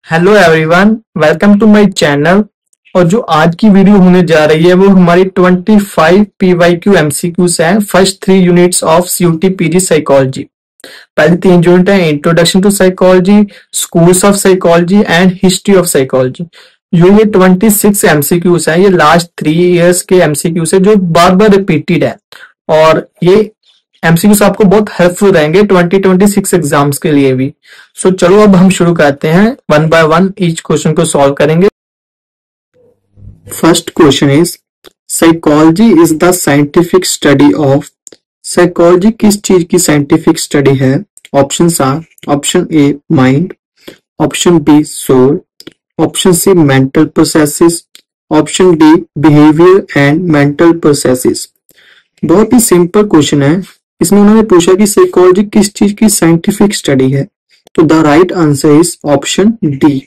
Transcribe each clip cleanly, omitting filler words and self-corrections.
Hello everyone, welcome to my channel. और जो आज की वीडियो होने जा रही है वो हमारी 25 PYQ MCQs हैं first 3 units of CUT PG psychology. पहले 3 यूनिट है introduction to psychology, schools of psychology and history of psychology. ये 26 MCQs है, ये लास्ट 3 इयर्स के MCQs है जो बार बार रिपीटेड है और ये एमसीक्यूज आपको बहुत हेल्पफुल रहेंगे 2026 एग्जाम्स के लिए भी। सो चलो अब हम शुरू करते हैं, one by one each question को सॉल्व करेंगे। First question is psychology is the scientific study of. Psychology किस चीज की साइंटिफिक स्टडी है? Options are option A mind, option B soul, option C mental processes, option D behaviour and mental processes. बहुत ही simple question है। इसमें उन्होंने पूछा कि साइकोलॉजी किस चीज की साइंटिफिक स्टडी है, तो the right answer is option D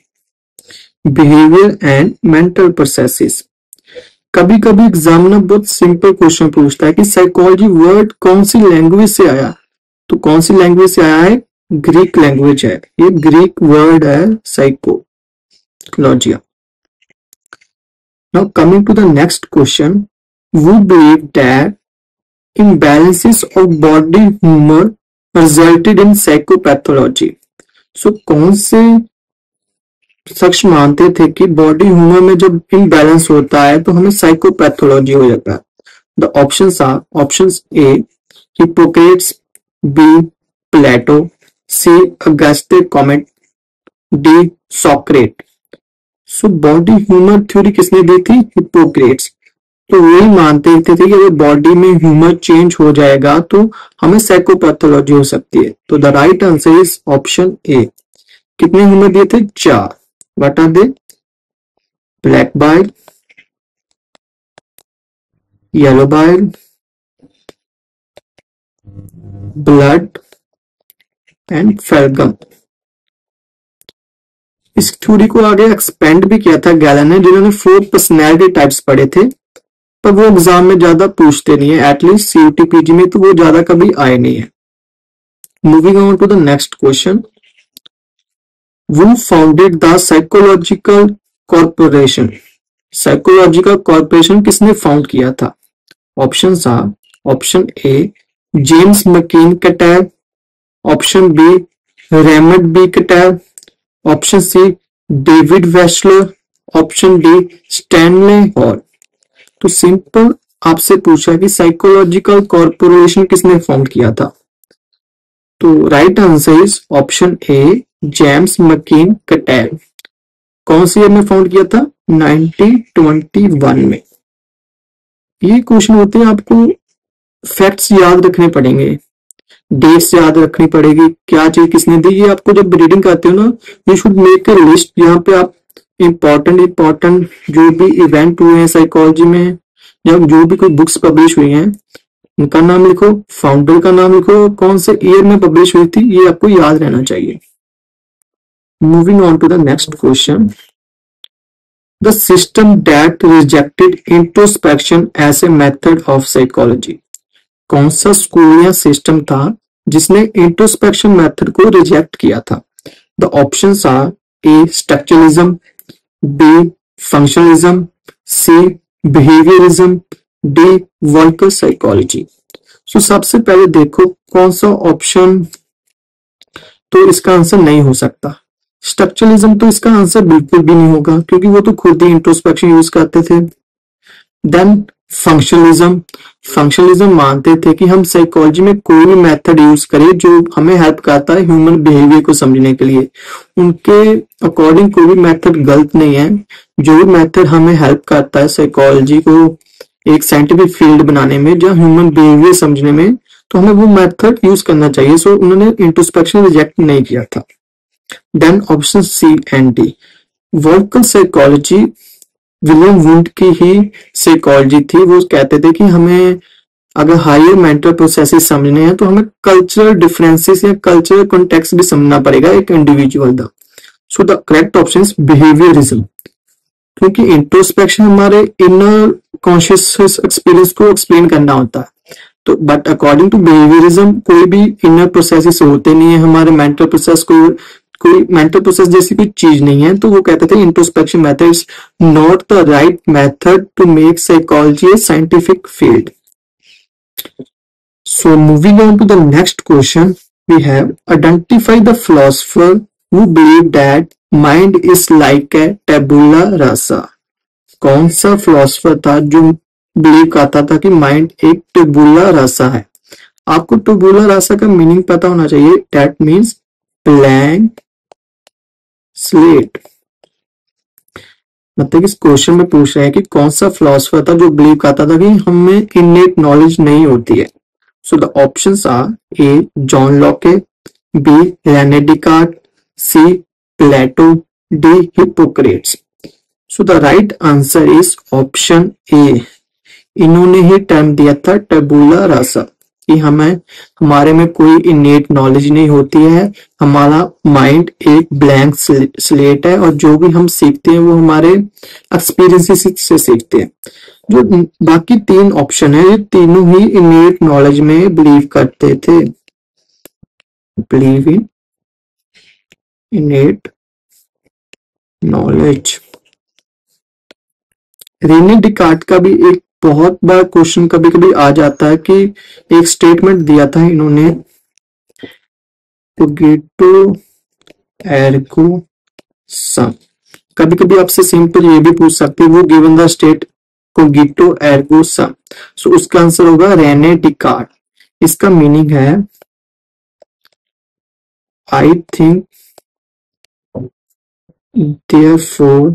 behaviour and mental processes. कभी कभी एग्जामिनर बहुत सिंपल क्वेश्चन पूछता है कि साइकोलॉजी वर्ड कौन सी लैंग्वेज से आया, तो कौन सी लैंग्वेज से आया है? ग्रीक लैंग्वेज है, ये ग्रीक वर्ड है psychologia. Now coming to the next question, we believe that imbalances of body humor resulted in psychopathology. So कौन से शख्स मानते थे कि बॉडी ह्यूमर में जब इम्बैलेंस होता है तो हमें साइकोपैथोलॉजी हो जाता है? The options are options A Hippocrates, B Plato, C Auguste Comte, D Socrates. So body humour theory किसने दी थी? हिप्पोक्रेट्स। तो वही मानते थे कि अगर बॉडी में ह्यूमर चेंज हो जाएगा तो हमें साइकोपैथोलॉजी हो सकती है। तो the right answer is option A. कितने ह्यूमर दिए थे? 4। What are they? Black bile, yellow bile, blood and phlegm. इस थ्योरी को आगे एक्सपेंड भी किया था गैलन ने, जिन्होंने 4 पर्सनैलिटी टाइप्स पढ़े थे, पर वो एग्जाम में ज्यादा पूछते नहीं है, एटलीस्ट CUT PG में तो वो ज्यादा कभी आए नहीं है। Moving on to the next question, who founded the Psychological Corporation? Psychological Corporation किसने फाउंड किया था? Options are option A James McKeen Cattell, option B Raymond B Cattell, option C David Wechsler, option D Stanley Hall. तो simple आपसे पूछा कि psychological Corporation किसने found किया था, तो right answer is option A James McKeen Cattell. कौन सी ईयर में फाउंड किया था? 1921 में। ये क्वेश्चन होते हैं, आपको फैक्ट्स याद रखने पड़ेंगे, डेट्स याद रखनी पड़ेगी, क्या चीज किसने दी। ये आपको जब रीडिंग करते हो ना, you should make a list, यहाँ पे आप इम्पोर्टेंट जो भी इवेंट हुए हैं साइकोलॉजी में या जो भी कोई बुक्स पब्लिश हुई हैं उनका नाम लिखो, फाउंडर का नाम लिखो, कौन से ईयर में पब्लिश हुई थी, ये आपको याद रहना चाहिए। Moving on to the next question, the system that rejected introspection as a method of psychology. कौन सा स्कूल या सिस्टम था जिसने इंट्रोस्पेक्शन मेथड को रिजेक्ट किया था? The options are A structuralism, B functionalism, C behaviourism, D worker psychology. So सबसे पहले देखो कौन सा ऑप्शन, तो इसका आंसर नहीं हो सकता। स्ट्रक्चरलिज्म तो इसका आंसर बिल्कुल भी नहीं होगा क्योंकि वो तो खुद ही इंट्रोस्पेक्शन यूज करते थे। देन फंक्शनलिज्म मानते थे कि हम साइकोलॉजी में कोई भी मेथड यूज करें जो हमें हेल्प करता है ह्यूमन बिहेवियर को समझने के लिए। उनके अकॉर्डिंग कोई भी मेथड गलत नहीं है, जो भी मेथड हमें हेल्प करता है साइकोलॉजी को एक साइंटिफिक फील्ड बनाने में, जहाँ ह्यूमन बिहेवियर समझने में, तो हमें वो मेथड यूज करना चाहिए। सो उन्होंने इंट्रोस्पेक्शन रिजेक्ट नहीं किया था। Then option C and D worker psychology William Wundt की ही साइकोलॉजी थी। वो कहते थे कि हमें अगर हायर मेंटल प्रोसेसेस समझने हैं तो हमें कल्चरल डिफरेंसेस या कल्चरल कॉन्टेक्स्ट भी समझना पड़ेगा एक इंडिविजुअल का। So the correct option is behaviourism, क्योंकि इंट्रोस्पेक्शन हमारे इनर कॉन्शियस एक्सपीरियंस को एक्सप्लेन करना होता है। तो बट अकॉर्डिंग टू बिहेवियरिज्म कोई भी इनर प्रोसेसेस होते नहीं है हमारे मेंटल प्रोसेस को कोई मेंटल प्रोसेस जैसी कोई चीज नहीं है, तो वो कहते थे introspection method is not the right method to make psychology a scientific field. So moving on to the next question, we have identify the philosopher who believed that mind is like a tabula rasa. कौन सा philosopher था जो believe करता था कि mind एक टेबुला रासा है? आपको टेबुला रासा का मीनिंग पता होना चाहिए. That means blank slate. मतलब इस क्वेश्चन में पूछ रहे हैं कि कौन सा फिलोसफर था जो बिलीव करता था कि हमें इननेट नॉलेज नहीं होती है. So the options are A. John Locke, B. René Descartes, C. Plato, D. Hippocrates. So the right answer is option A. इन्होंने ही टर्म दिया था टेबुला रासा कि हमारे में कोई इनेट नॉलेज नहीं होती है, हमारा माइंड एक ब्लैंक स्लेट है और जो भी हम सीखते हैं वो हमारे एक्सपीरियंसेस से सीखते हैं. जो बाकी तीन ऑप्शन है ये तीनों ही इनेट नॉलेज में बिलीव करते थे. Believe in innate knowledge. Rene Descartes का भी एक बहुत बार क्वेश्चन कभी कभी आ जाता है कि एक स्टेटमेंट दिया था इन्होंने, कोगिटो एर्गो सम. कभी कभी आपसे सिंपल ये भी पूछ सकते हैं वो गिवन द स्टेट कोगिटो एर्गो सम. सो उसका आंसर होगा रेने डिकार्ट. इसका मीनिंग है I think therefore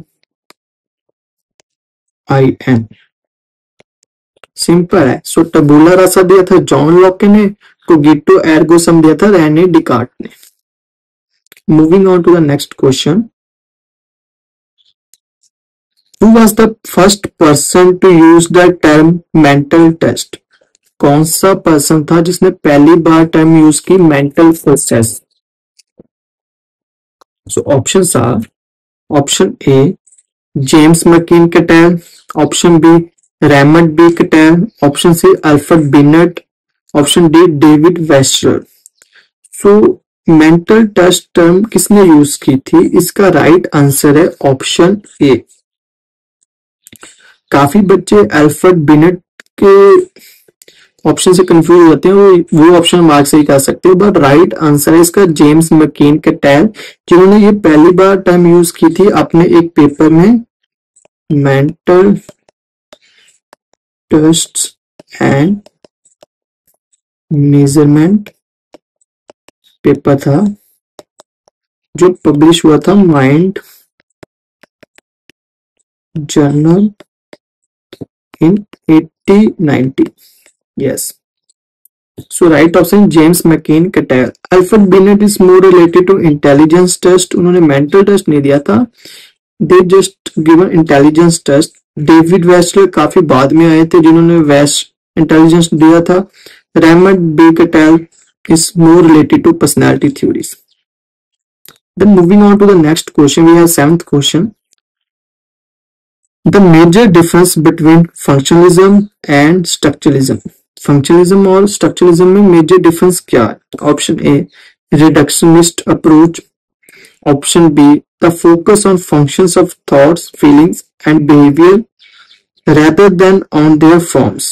I am. Simple है. सो टबुला रासा दिया था जॉन लॉके ने, कोगिटो एर्गो सम दिया था रेने डिकार्ट ने. Moving on to the next question. Who was the first person to use the term mental test? कौन सा पर्सन था जिसने पहली बार टर्म यूज की mental process? So options are option A James McKeen Cattell, option B Raymond B Cattell, option C Alfred Binet, option D David Wechsler. So mental test term किसने use की थी? इसका right answer है option A. काफी बच्चे Alfred Binet के option से confuse होते हैं, वो ऑप्शन मार्क से ही कर सकते हो, बट राइट आंसर है इसका जेम्स मैकिन कैटेल, जिन्होंने ये पहली बार टर्म यूज की थी अपने एक पेपर में, mental tests and measurement paper था जो पब्लिश हुआ था mind journal in 1890. Yes. So right option James McCain Cattell. Alfred Binet is more related to intelligence test. उन्होंने mental test नहीं दिया था. They just given intelligence test. David Westler काफी बाद में आए थे जिन्होंने West intelligence दिया था. Raymond B. Cattell is more related to personality theories. Then moving on to the next question, we have seventh question. The major difference between functionalism and structuralism. Functionalism और structuralism में major difference क्या है? Option A reductionist approach, option B the focus on functions of thoughts, feelings and behaviour rather than on their forms,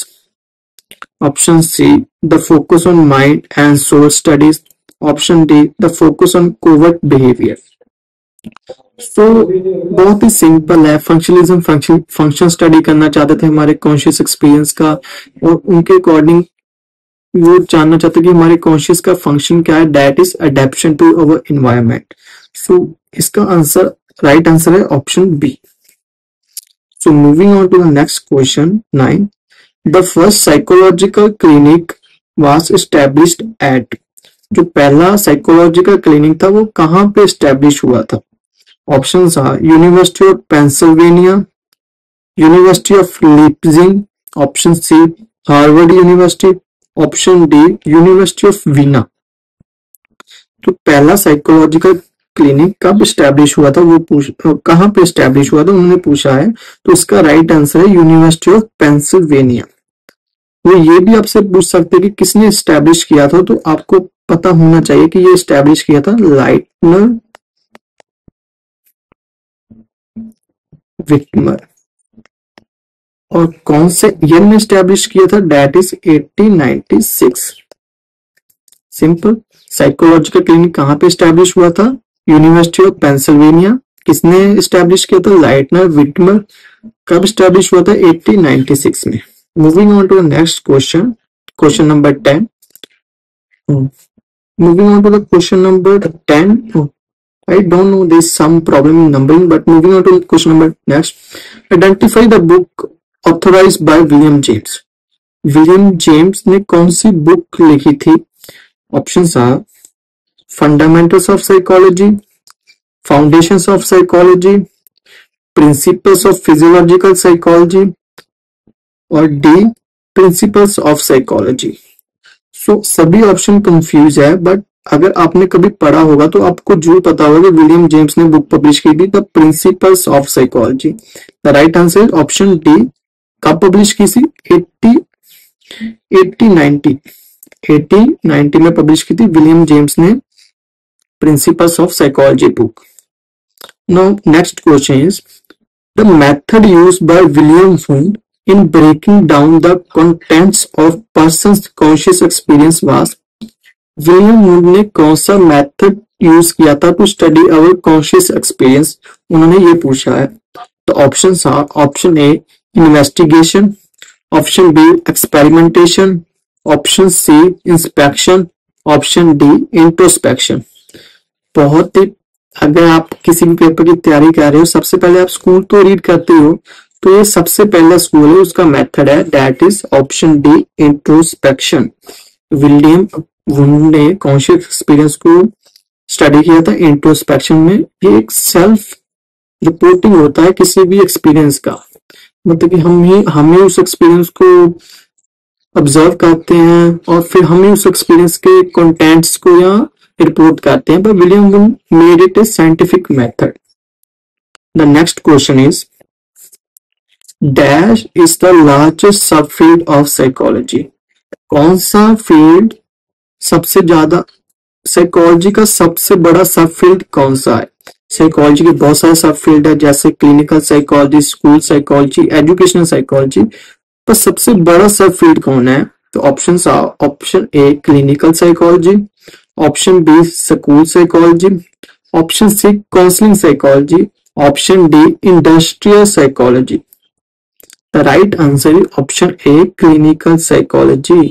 option C the focus on mind and soul studies, option D the focus on covert behaviour. तो बहुत ही simple है. Functionalism function study करना चाहते थे हमारे conscious experience का, और उनके अकॉर्डिंग वो जानना चाहते कि हमारे कॉन्शियस का फंक्शन क्या है, that is adaption to our environment. So इसका आंसर राइट आंसर है option B. So moving on to the next question 9. The first psychological clinic was established at. जो पहला साइकोलॉजिकल क्लिनिक था वो कहाँ पे एस्टैब्लिश हुआ था? Options are University of Pennsylvania, University of Leipzig, option C Harvard University, option D University of Vienna. तो पहला साइकोलॉजिकल क्लिनिक कब एस्टैब्लिश हुआ था, वो कहाँ पे एस्टैब्लिश हुआ था उन्होंने पूछा है. तो इसका राइट आंसर है यूनिवर्सिटी ऑफ पेंसिल्वेनिया. वो ये भी आपसे पूछ सकते हैं कि किसने एस्टैब्लिश किया था, तो आपको पता होना चाहिए कि ये एस्टैब्लिश किया था लाइटनर विटमर। और कौन से ईयर में स्टैब्लिश किया था? Date is 1896। Simple. Psychological clinic कहाँ पे स्टैब्लिश हुआ था? University of Pennsylvania. किसने स्टैब्लिश किया था? Lightener Whitmer. कब स्टैब्लिश हुआ था? 1896 में। Moving on to the next question, question number 10। moving on to the question number 10. I don't know, there's some problem in numbering, but moving on to question number next. Identify the book authorized by William James. William James ने कौन सी book लिखी थी? Options are fundamentals of psychology, foundations of psychology, principles of physiological psychology और the principles of psychology. So सभी option confuse है, but अगर आपने कभी पढ़ा होगा तो आपको जरूर पता होगा कि विलियम जेम्स ने बुक पब्लिश की थी the principles of psychology. The right answer is option D. कब पब्लिश की थी? 1890 में पब्लिश की थी विलियम जेम्स ने principles of psychology book. Now next question is the method used by William wound in breaking down the contents of person's conscious experience was। William Wundt ने कौन सा मेथड यूज किया था to study our conscious experience? उन्होंने ये पूछा है। तो options are option A investigation, option B experimentation, option C inspection, option D introspection. बहुत ही, अगर आप किसी भी पेपर की तैयारी कर रहे हो, सबसे पहले आप स्कूल तो रीड करते हो, तो ये सबसे पहला स्कूल है, उसका मेथड है, that is option D introspection. William Wundt ने कॉन्शियस एक्सपीरियंस को स्टडी किया था इंट्रोस्पेक्शन में। ये एक सेल्फ रिपोर्टिंग होता है किसी भी एक्सपीरियंस का, मतलब कि हमें उस एक्सपीरियंस को ऑब्जर्व करते हैं और फिर हमें उस एक्सपीरियंस के कंटेंट्स को या रिपोर्ट करते हैं, but William Wundt made it a scientific method. The next question is, dash is the largest subfield of psychology. कौन सा फील्ड सबसे ज्यादा, साइकोलॉजी का सबसे बड़ा सब फील्ड कौन सा है? साइकोलॉजी के बहुत सारे सब फील्ड है, जैसे clinical psychology, school psychology, educational psychology, पर सबसे बड़ा सब फील्ड कौन है? तो options are option A clinical psychology, option B school psychology, option C counselling psychology, option D industrial psychology. The right answer is option A clinical psychology.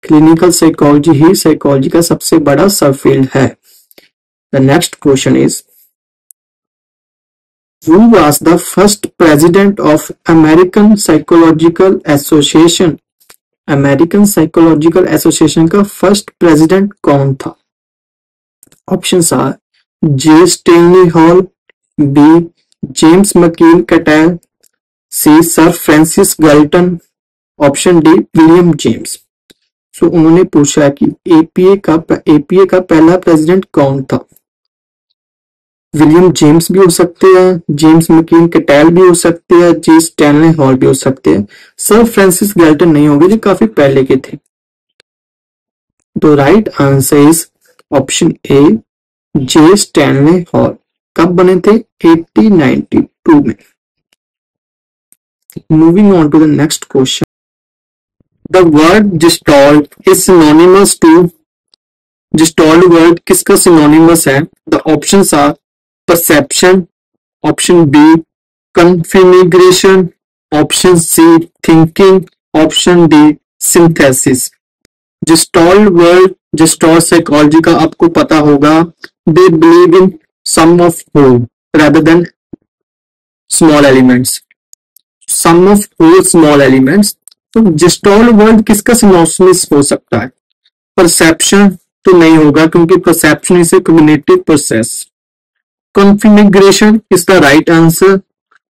Clinical psychology ही psychology का सबसे बड़ा sub field है। The next question is, who was the first president of American Psychological Association? American Psychological association का first president कौन था? Options are G Stanley Hall, B James McKeen Cattell, C Sir Francis Galton, option D William James. So उन्होंने पूछा कि APA का पहला president कौन था? विलियम जेम्स भी हो सकते हैं, जेम्स मकीन कैटेल भी हो सकते हैं, जे स्टैनले हॉल भी हो सकते हैं, सर फ्रांसिस गैल्टन नहीं होंगे, जो काफी पहले के थे। तो right answer is option A G Stanley Hall. कब बने थे? 1892 में। Moving on to the next question, the word gestalt is synonymous to, gestalt word किसका सिनोनिमस है? The options are perception, option B configuration, option C thinking, option D synthesis। Gestalt word, Gestalt psychology का आपको पता होगा, they believe in sum of whole rather than small elements, sum of whole small elements। तो Gestalt word किसका synonymous हो सकता है? Perception तो नहीं होगा, क्योंकि perception is a cognitive process. Configuration is the right answer.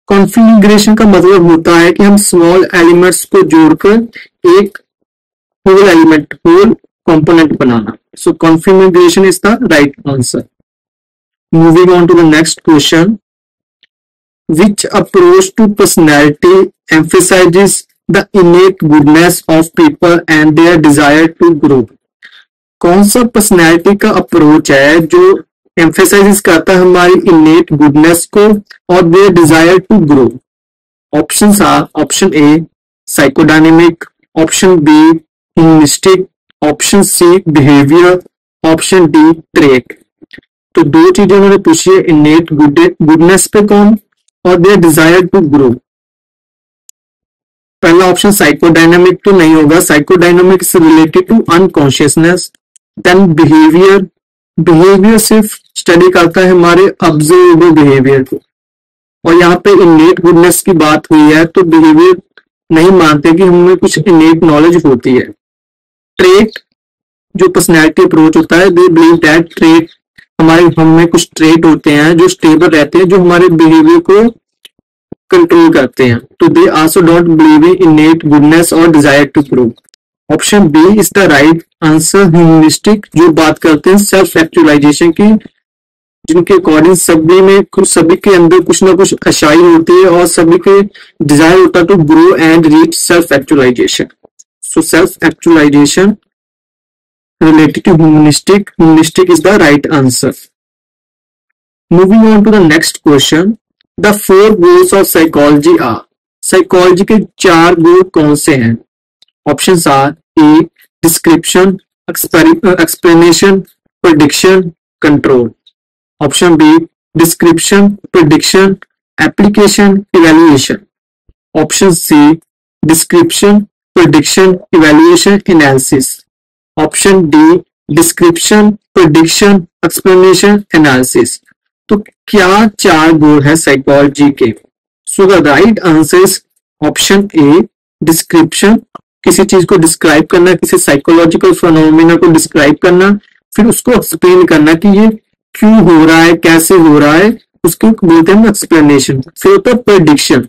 Configuration का मतलब होता है कि हम स्मॉल एलिमेंट्स को जोड़कर एक होल एलिमेंट, होल कंपोनेंट बनाना। So configuration is the right answer. Moving on to the next question, which approach to personality emphasises the innate goodness of people and their desire to grow? कौन सा personality का approach है जो emphasise करता है हमारी इनेट goodness को और their desire to grow. Options are option A psychodynamic, option B humanistic, option C behaviour, option D trait. तो दो चीजें उन्होंने पूछी है, इनेट गुडनेस पे कौन और देयर डिजायर टू ग्रो। पहला ऑप्शन साइकोडायनेमिक तो नहीं होगा, psychodynamic is related to unconsciousness. Then behaviour, behaviour सिर्फ स्टडी करता है हमारे ऑब्जर्वेबल बिहेवियर को, और यहाँ पे इनेट गुडनेस की बात हुई है तो बिहेवियर नहीं मानते कि हमें कुछ इनेट नॉलेज होती है। ट्रेट जो पर्सनैलिटी अप्रोच होता है, दे बिलीव दैट ट्रेट हमारे हमें कुछ ट्रेट होते हैं जो स्टेबल रहते हैं, जो हमारे बिहेवियर को कंट्रोल करते हैं। तो they also don't believe in innate goodness और desire to grow. Option B is the right answer, humanistic, जो बात करते हैं सेल्फ एक्चुअलाइजेशन की, जिनके अकॉर्डिंग सभी के अंदर कुछ ना कुछ अच्छाई होती है और सभी के डिजायर होता है to grow and reach self actualisation. So self actualisation related to humanistic. Humanistic is the right answer. Moving on to the next question. The four goals of psychology are. Psychology के 4 गोल कौन से हैं? Options are A. Description, explanation, prediction, control. Option B. Description, prediction, application, evaluation. Option C. Description, prediction, evaluation, analysis. Option D description, prediction, explanation, analysis. तो क्या 4 गोल है psychology के? So the right answer is option A description, किसी चीज को describe करना, किसी psychological phenomena को डिस्क्राइब करना, फिर उसको एक्सप्लेन करना कि ये क्यों हो रहा है, कैसे हो रहा है, उसको बोलते हैं एक्सप्लेनेशन। फिर होता है प्रेडिक्शन,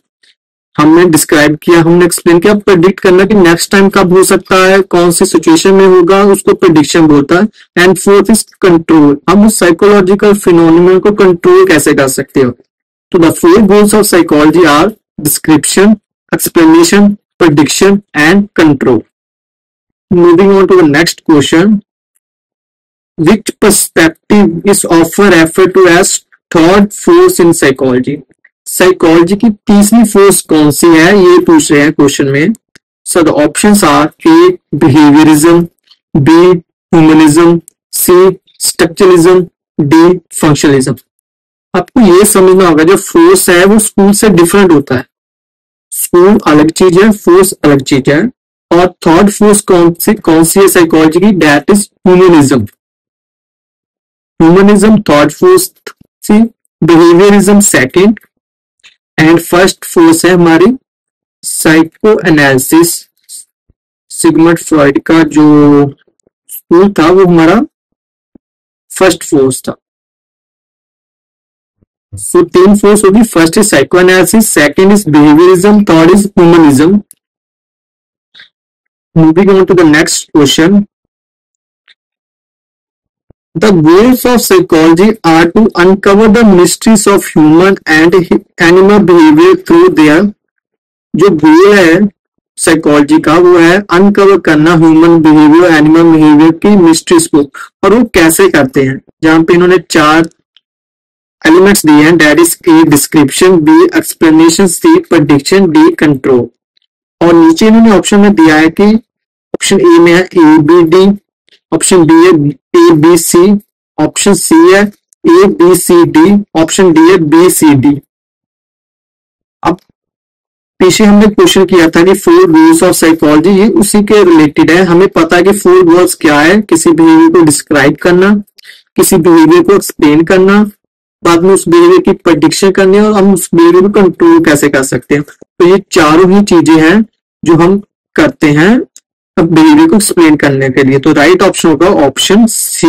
हमने डिस्क्राइब किया, हमने एक्सप्लेन किया, प्रेडिक्ट करना कि नेक्स्ट टाइम कब हो सकता है, कौन सी सिचुएशन में होगा, उसको प्रेडिक्शन बोलता है। एंड फोर्थ इज कंट्रोल, हम उस साइकोलॉजिकल फिनोमेना को कंट्रोल कैसे कर सकते हो। तो the 4 goals of psychology are description, explanation, prediction and control. Moving on to the next question, which perspective is often referred to as third force in psychology. Psychology की तीसरी force कौन सी है, ये पूछ रहे हैं क्वेश्चन में। So the options are A behaviourism, B humanism, C structuralism, D functionalism. आपको ये समझना होगा जो फोर्स है वो स्कूल से डिफरेंट होता है। स्कूल अलग चीज है, फोर्स अलग चीज है। और थर्ड फोर्स कौन सी है साइकोलॉजी की, that is humanism. Humanism third force थी, behaviourism second, and first force है हमारी साइको एनालिसिस। सिगमंड फ्रॉइड का जो स्कूल था वो हमारा फर्स्ट फोर्स था। सो 3 फोर्स होगी, first is psycho analysis, second is behaviourism, third is humanism. Moving on to the next question, the goals of psychology are to uncover the mysteries of human and animal behavior through their, जो गोल है psychology का वो है uncover करना human behaviour, animal behaviour की mysteries को, और वो कैसे करते हैं। जहां पे इन्होंने 4 एलिमेंट्स दिए हैं, that is A description, B explanation, C prediction, D control. और नीचे इन्होंने ऑप्शन में दिया है कि ऑप्शन ए में है A B D, option B है A B C, option C है A B C D, option D है बी सी डी। अब पीछे हमने क्वेश्चन किया था कि 4 गोल्स ऑफ साइकोलॉजी, ये उसी के रिलेटेड है। हमें पता है कि 4 गोल्स क्या है, किसी बिहेवियर को डिस्क्राइब करना, किसी बिहेवियर को एक्सप्लेन करना, बाद में उस बिहेवियर की प्रेडिक्शन करनी और हम उस बिहेवियर को कंट्रोल कैसे कर सकते हैं। तो ये चारों ही चीजें हैं जो हम करते हैं बिहेवियर को एक्सप्लेन करने के लिए। तो राइट ऑप्शन होगा ऑप्शन सी,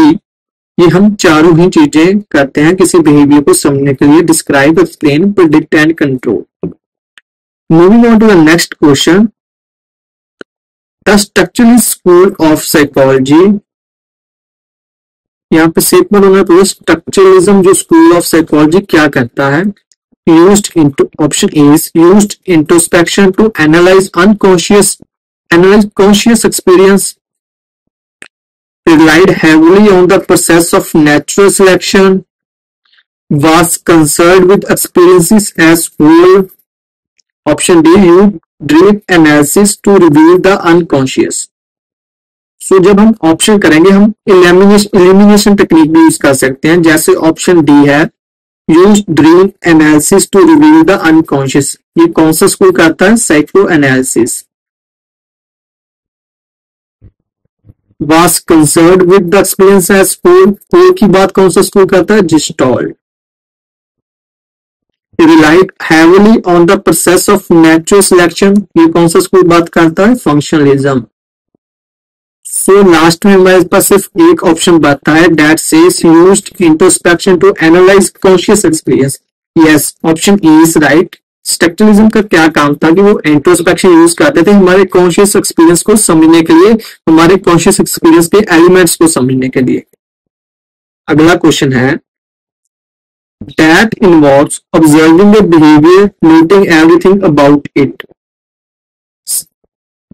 ये हम चारों ही चीजें करते हैं किसी बिहेवियर को समझने के लिए, describe, explain, predict and control. Moving on to the next question, the structuralist school of psychology, यहाँ पे सेगमेंट होना चाहिए स्ट्रक्चरलिज्म जो स्कूल ऑफ साइकोलॉजी क्या करता है। Used into, option A is used introspection to analyse conscious experience, relied heavily on the process of natural selection, was concerned with experiences as whole. Option D, you dream analysis to reveal the unconscious. सो जब हम option करेंगे हम elimination technique भी use कर सकते हैं, जैसे option D है use dream analysis to reveal the unconscious. ये कौन सा स्कूल करता है? Psycho analysis. was concerned with the experience as whole की बात कौन सा स्कूल करता है? Gestalt। relied heavily on the process of natural selection, ये कौन सा स्कूल बात करता है? Functionalism। सो लास्ट में हमारे पास सिर्फ एक ऑप्शन बचता है, that says used introspection to analyze conscious experience। yes, option A is right. Structuralism का क्या काम था कि वो इंट्रोस्पेक्शन यूज करते थे हमारे कॉन्शियस एक्सपीरियंस को समझने के लिए, हमारे कॉन्शियस एक्सपीरियंस के एलिमेंट्स को समझने के लिए। अगला क्वेश्चन है that involves observing a behavior, noting everything about it।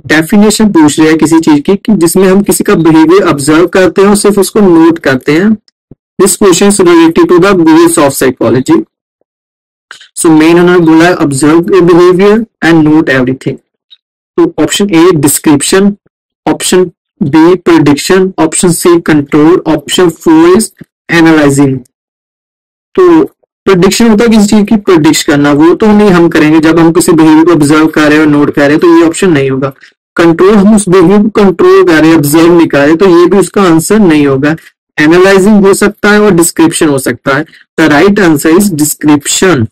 Definition पूछ रहे हैं किसी चीज की कि जिसमें हम किसी का बिहेवियर ऑब्जर्व करते हैं और सिर्फ उसको नोट करते हैं। This question is related to the goals of psychology. So main उन्होंने बोला है observe a behaviour and note everything. तो option A description, option B prediction, option C control, option 4 is analysing. तो प्रेडिक्शन होता है किसी चीज की प्रेडिक्ट करना, वो तो नहीं हम करेंगे जब हम किसी बिहेवियर को ऑब्जर्व कर रहे हैं और नोट कर रहे हैं, तो ये ऑप्शन नहीं होगा। कंट्रोल, हम उस बिहेवियर को कंट्रोल कर रहे हैं, ऑब्जर्व नहीं कर रहे, तो ये भी उसका आंसर नहीं होगा। एनालाइजिंग हो सकता है और डिस्क्रिप्शन हो सकता है। The right answer is description.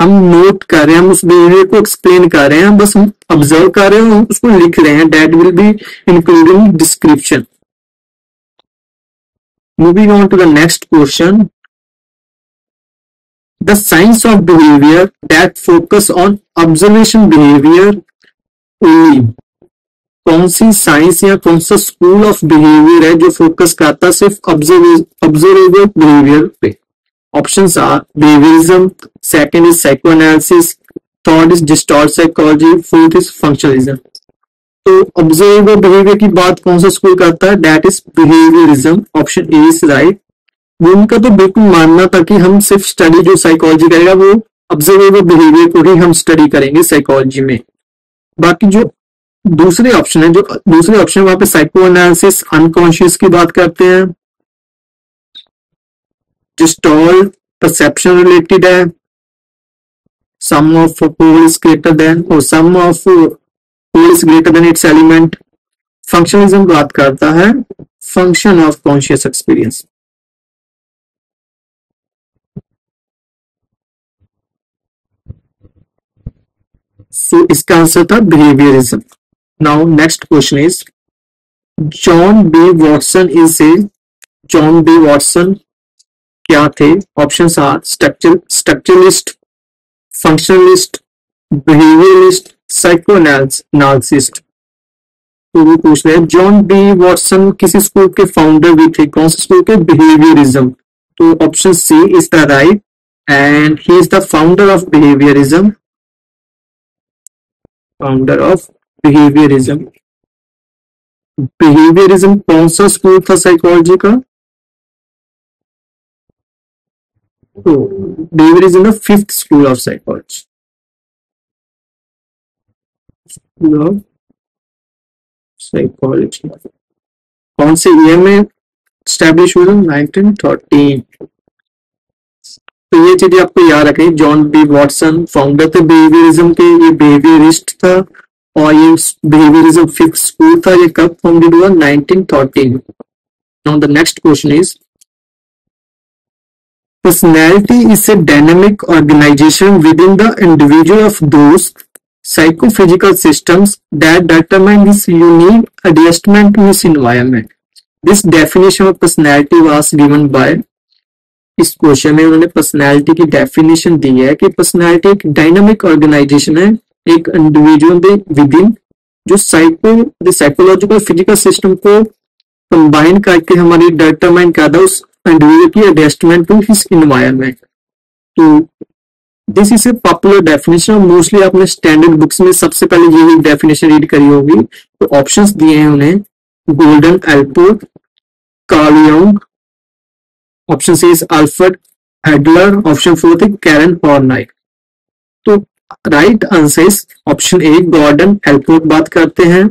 हम नोट कर रहे हैं, हम उस बिहेवियर को एक्सप्लेन कर रहे हैं, बस हम ऑब्जर्व कर रहे हैं और उसको लिख रहे हैं। That will be including description. Moving on to the next question, the science of behavior that focus on observation behavior only। कौन सी साइंस या कौन सा स्कूल ऑफ बिहेवियर है जो फोकस करता है सिर्फ ऑब्जर्वेबल बिहेवियर पे? Options are behaviourism, second is psycho analysis, third is gestalt psychology, fourth is functionalism. तो ऑब्जर्वेबल बिहेवियर की बात कौन सा स्कूल करता है? That is behaviourism. Option A is right. उनका तो बिल्कुल मानना था कि हम सिर्फ स्टडी जो साइकोलॉजी करेगा वो ऑब्जर्वेबल बिहेवियर को ही हम स्टडी करेंगे साइकोलॉजी में। बाकी जो दूसरे ऑप्शन है, जो दूसरे ऑप्शन वहां पे साइको एनालिसिस अनकॉन्शियस की बात करते हैं, जिस्टॉल परसेप्शन रिलेटेड है, sum of whole is greater than और sum of whole is greater than its element. Functionalism बात करता है function of conscious experience. So इसका आंसर था behaviourism. Now next question is John B Watson is a John B Watson क्या थे? Option are structuralist, functionalist, behaviourist, psychoanalyst. तो वो पूछ रहे हैं जॉन बी वॉटसन किसी स्कूल के फाउंडर भी थे, कौन से स्कूल के? बिहेवियरिज्म। तो option C is the right and he is the founder of behaviourism. Founder of behaviourism. Behaviourism कौन सा स्कूल था साइकोलॉजी का? तो behaviourism the fifth school of psychology. School of psychology कौन से ईयर में स्टैब्लिश हुआ? 1913। तो ये चीजें आपको याद रखें। जॉन बी वॉटसन फाउंडर थे बिहेवियरिज्म के, ये बिहेवियरिस्ट था और ये बिहेवियरिज्म फिफ्थ स्कूल था। ये कब फाउंडेड हुआ? 1913। Now the next question is personality is a dynamic organisation within the individual of those psychophysical systems that determine this unique adjustment to its environment. This definition of personality was given by, इस question में उन्होंने personality की definition दी है कि personality एक dynamic organisation है एक individual के विद इन जो साइकोलॉजिकल फिजिकल सिस्टम को कंबाइन करके हमारी डिटरमाइन करता है उस इंडिविजुअल की एडजस्टमेंट टू हिज एनवायरनमेंट। तो this is a popular definition, mostly आपने स्टैंडर्ड बुक्स में सबसे पहले यही डेफिनेशन रीड करी होगी। तो ऑप्शंस दिए हैं उन्हें Gordon, Allport, Carl Jung, option C is Alfred Adler, option fourth है कैरन हॉर्नाइट। तो right answer option A Gordon Allport बात करते हैं।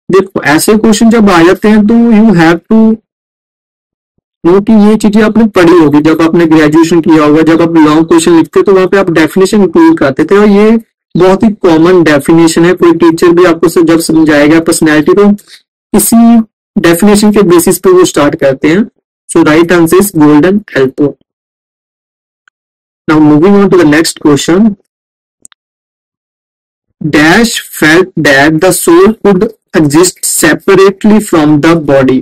देखो ऐसे क्वेश्चन जब आ जाते हैं तो यू हैव टू नो कि ये चीजें आपने पढ़ी होगी जब आपने ग्रेजुएशन किया होगा, जब आप लॉन्ग क्वेश्चन लिखते तो वहां पे आप डेफिनेशन इंक्लूड करते थे, और ये बहुत ही कॉमन डेफिनेशन है। कोई टीचर भी आपको जब समझाएगा पर्सनैलिटी तो इसी डेफिनेशन के बेसिस पे वो स्टार्ट करते हैं। So right answer is Gordon Allport. Now moving on to the next question. Dash felt that the soul could exist separately from the body.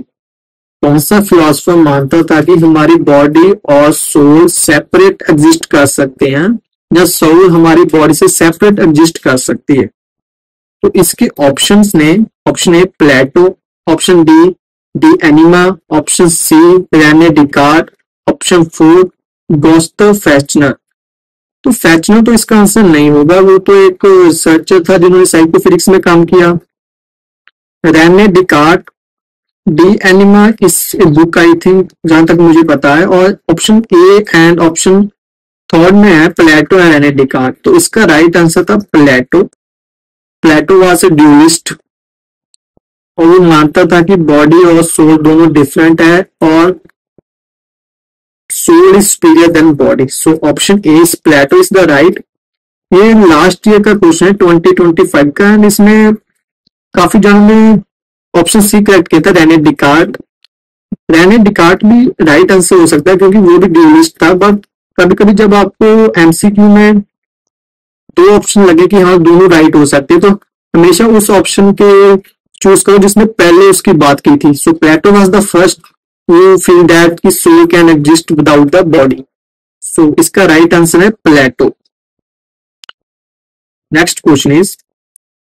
कौन सा फिलोसफर मानता था कि हमारी बॉडी और सोल सेपरेट एग्जिस्ट कर सकते हैं, या सोल हमारी बॉडी से सेपरेट एग्जिस्ट कर सकती है? तो इसके ऑप्शंस ने, option A Plato, option D anima, option C Rene Descartes, option four Gustav Fechner. तो फ्रेशनर तो इसका आंसर नहीं होगा, वो तो एक रिसर्चर था जिन्होंने साइकोफिजिक्स में काम किया। रेने डिकार्ट, डी एनिमा इस बुक आई थिंक जहां तक मुझे पता है, और option A and option third में है प्लेटो एंड रेने डिकार्ट। तो इसका राइट आंसर था प्लेटो। प्लेटो वाज ए ड्यूलिस्ट और वो मानता था कि बॉडी और सोल दोनों डिफरेंट है और soul is superior than body. So option A is Plato is the right. ये लास्ट ईयर का क्वेश्चन है 2025 का, एंड इसमें काफी जनों ने ऑप्शन सी करेक्ट किया था, रेने डिकार्ट। रेने डिकार्ट भी राइट आंसर हो सकता है क्योंकि वो भी ड्यूलिस्ट था, बट कभी कभी जब आपको एमसीक्यू में दो ऑप्शन लगे कि हाँ दोनों राइट हो सकते हैं, तो हमेशा उस ऑप्शन के चूज करो जिसने पहले उसकी बात की थी। So Plato was the first who feel that कि soul can exist without the body. So इसका राइट आंसर है Plato. Next question is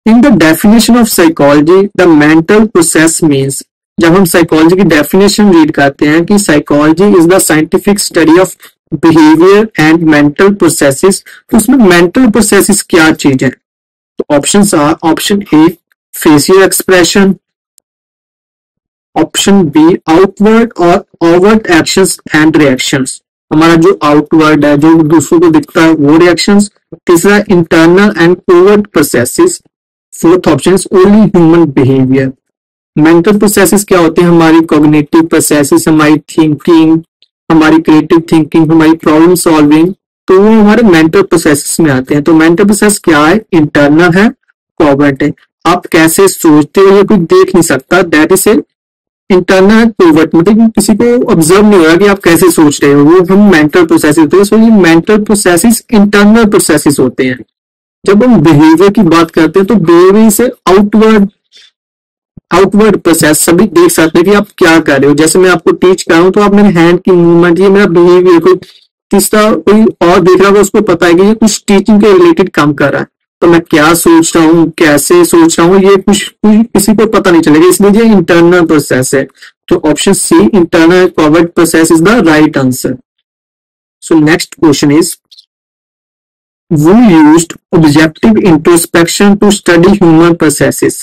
in the definition of psychology the mental process means. जब हम साइकोलॉजी की definition read करते हैं कि psychology is the scientific study of behaviour and mental processes, तो उसमें मेंटल प्रोसेसेस क्या चीज है? तो options are option A facial expression, option B outward और ओवर्ट एक्शंस एंड रिएक्शंस। हमारा जो आउटवर्ड है, जो दूसरों को दिखता है वो रिएक्शंस। तीसरा internal and overt processes. Fourth option is only human behaviour. Mental processes क्या होते हैं? हमारी कॉग्निटिव प्रोसेसेस, हमारी थिंकिंग, हमारी क्रिएटिव थिंकिंग, हमारी प्रॉब्लम सॉल्विंग, तो वो हमारे मेंटल प्रोसेसेस में आते हैं। तो मेंटल प्रोसेस क्या है? इंटरनल है, कोवर्ट है। आप कैसे सोचते हो ये कोई देख नहीं सकता, that is a internal covert, मतलब किसी को ऑब्जर्व नहीं होगा कि आप कैसे सोच रहे हो, वो हम मेंटल प्रोसेसेस होते हैं। सो ये मेंटल प्रोसेसेस इंटरनल प्रोसेसेस होते हैं। जब हम बिहेवियर की बात करते हैं तो बिहेवियर से आउटवर्ड प्रोसेस सभी देख सकते हैं कि आप क्या कर रहे हो। जैसे मैं आपको टीच कर रहा हूं तो आप मेरे हैंड की मूवमेंट, ये मेरा बिहेवियर, कोई तीसरा कोई और देख रहा होगा उसको पता है कि ये कुछ टीचिंग के रिलेटेड काम कर रहा है। तो मैं क्या सोच रहा हूँ, कैसे सोच रहा हूँ, ये कुछ किसी को पता नहीं चलेगा, इसलिए ये इंटरनल प्रोसेस है। तो option C internal covert process is the right answer. So next question is who used objective introspection to study human processes।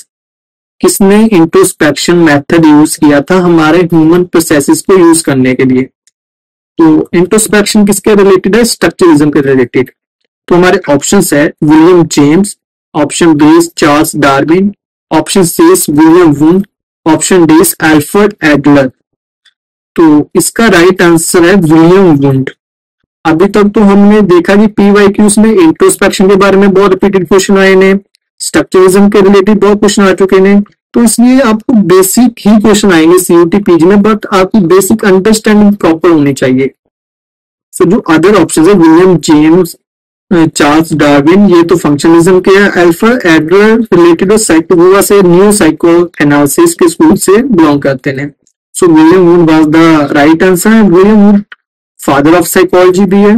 किसने इंट्रोस्पेक्शन मेथड यूज किया था हमारे ह्यूमन प्रोसेसेस को यूज करने के लिए? तो इंट्रोस्पेक्शन किसके रिलेटेड है? स्ट्रक्चरलिज्म के रिलेटेड। तो हमारे ऑप्शंस है William James, option B is Charles Darwin, option C is William Wundt, option D is Alfred Adler. तो इसका राइट आंसर है विलियम वुंड। अभी तक तो हमने देखा कि पीवाईक्यूज में इंट्रोस्पेक्शन के बारे में बहुत रिपीटेड क्वेश्चन आए ने, स्ट्रक्चरलिज्म के रिलेटेड बहुत क्वेश्चन आ चुके हैं, तो इसलिए आपको बेसिक ही क्वेश्चन आएंगे सीयूटी पीजी में, बट आपकी बेसिक अंडरस्टैंडिंग प्रॉपर होनी चाहिए। सो जो अदर ऑप्शन है विलियम जेम्स, चार्ल्स डार्विन, ये तो फंक्शनलिज्म के है। अल्फ्रेड एडलर रिलेटेड साइको से न्यू साइको एनालिसिस के स्कूल से बिलोंग करते हैं। So William Wundt was the right answer. William Wundt father of psychology भी है।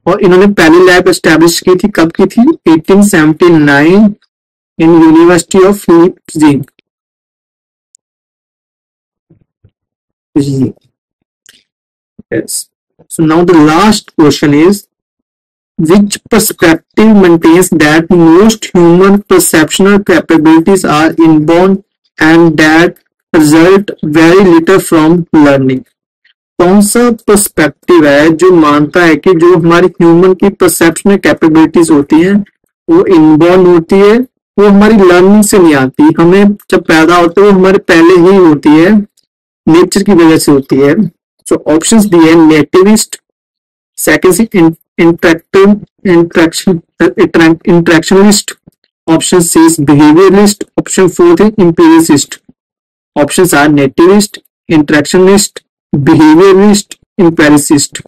और इन्होंने पहली लैब एस्टैब्लिश की थी, कब की थी? 1879 in university of Leipzig. Yes. So now the last question is which perspective maintains that most human perceptual capabilities are inborn and that result very little from learning। कौन सा पर्सपेक्टिव है जो मानता है कि जो हमारी ह्यूमन की परसेप्शनल कैपेबिलिटीज होती हैं वो इनबॉर्न होती है, वो हमारी लर्निंग से नहीं आती। हमें जब पैदा होते हैं वो हमारे पहले ही होती है, नेचर की वजह से होती है। सो ऑप्शंस दिए हैं nativist, second C interactionist, option C is behaviouralist, option fourth है imperialist. Options are nativist, interactionist, behaviourist, empiricist.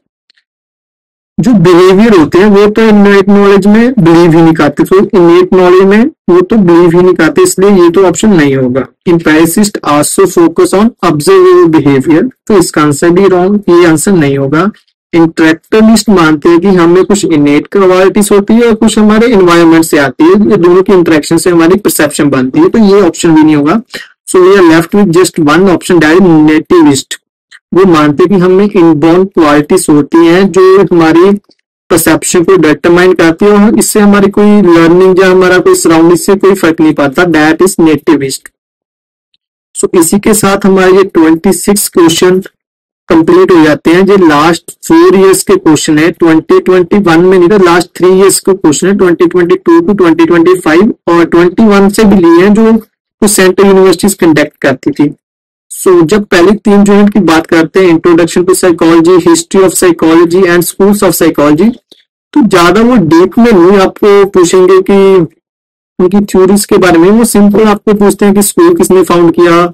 जो बिहेवियर होते हैं वो तो इनेट नॉलेज में बिलीव ही नहीं करते, तो इनेट नॉलेज में वो तो बिलीव ही नहीं करते, इसलिए ये तो ऑप्शन नहीं होगा। Empiricist also focus on observable behaviour, तो इसका आंसर भी रॉन्ग, ये आंसर नहीं होगा। इंटरेक्टलिस्ट मानते हैं कि हमें कुछ इनेट क्वालिटीज होती है और कुछ हमारे इन्वायरमेंट से आती है, ये दोनों की इंटरेक्शन से हमारी परसेप्शन बनती है, तो ये ऑप्शन भी नहीं होगा। So we are left with just one option, that is nativist. वो मानते हैं कि हमें इनबॉर्न क्वालिटीज होती हैं जो हमारी परसेप्शन को डिटरमाइन करती है और इससे हमारी कोई लर्निंग या हमारा कोई सराउंडिंग से कोई फर्क नहीं पड़ता, दैट इज नेटिविस्ट। सो इसी के साथ हमारे ये 26 क्वेश्चन कंप्लीट हो जाते हैं। जो लास्ट 4 इयर्स के क्वेश्चन है, 2021 में नहीं था, लास्ट 3 इयर्स के क्वेश्चन है, 2022 टू 2025 और 21 से भी लिए हैं जो कुछ सेंट्रल यूनिवर्सिटीज कंडक्ट करती थी। सो जब पहले 3 यूनिट की बात करते हैं, introduction to psychology, history of psychology and schools of psychology, तो ज्यादा वो डीप में नहीं आपको पूछेंगे कि उनकी थ्योरीज के बारे में, वो सिंपल आपको पूछते हैं कि स्कूल किसने फाउंड किया,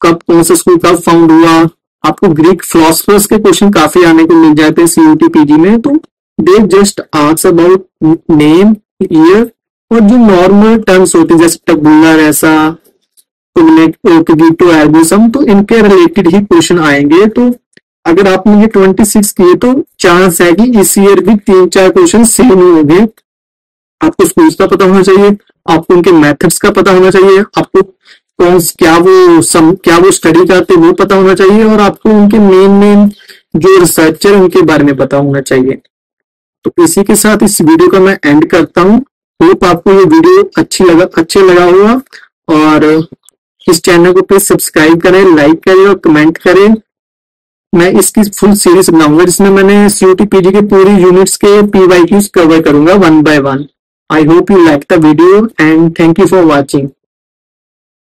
कब, कौन सा स्कूल कब फाउंड हुआ। आपको ग्रीक फिलोसफर्स के क्वेश्चन काफी आने को मिल जाते हैं सीयूटी पीजी में, तो they just ask about name, year और जो नॉर्मल टर्म्स होती है जैसे टबुलर, ऐसा कोग्निटो एल्गोरिथम, तो इनके रिलेटेड ही क्वेश्चन आएंगे। तो अगर आपने ये 26 किए तो चांस है कि इस ईयर भी 3-4 क्वेश्चन सेम ही होंगे। आपको स्कूल्स का पता होना चाहिए, आपको उनके मेथड्स का पता होना चाहिए, आपको क्या वो स्टडी करते वो पता होना चाहिए और आपको उनके मेन जो रिसर्चर उनके बारे में पता होना चाहिए। तो इसी के साथ इस वीडियो का मैं एंड करता हूँ। होप आपको ये वीडियो अच्छे लगा होगा और इस चैनल को प्लीज सब्सक्राइब करें, लाइक करें और कमेंट करें। मैं इसकी फुल सीरीज बनाऊंगा जिसमें मैंने सीयूटी पीजी के पूरी यूनिट्स के पीवाईक्यूज कवर करूंगा 1 by 1। I hope you like the video and thank you for watching.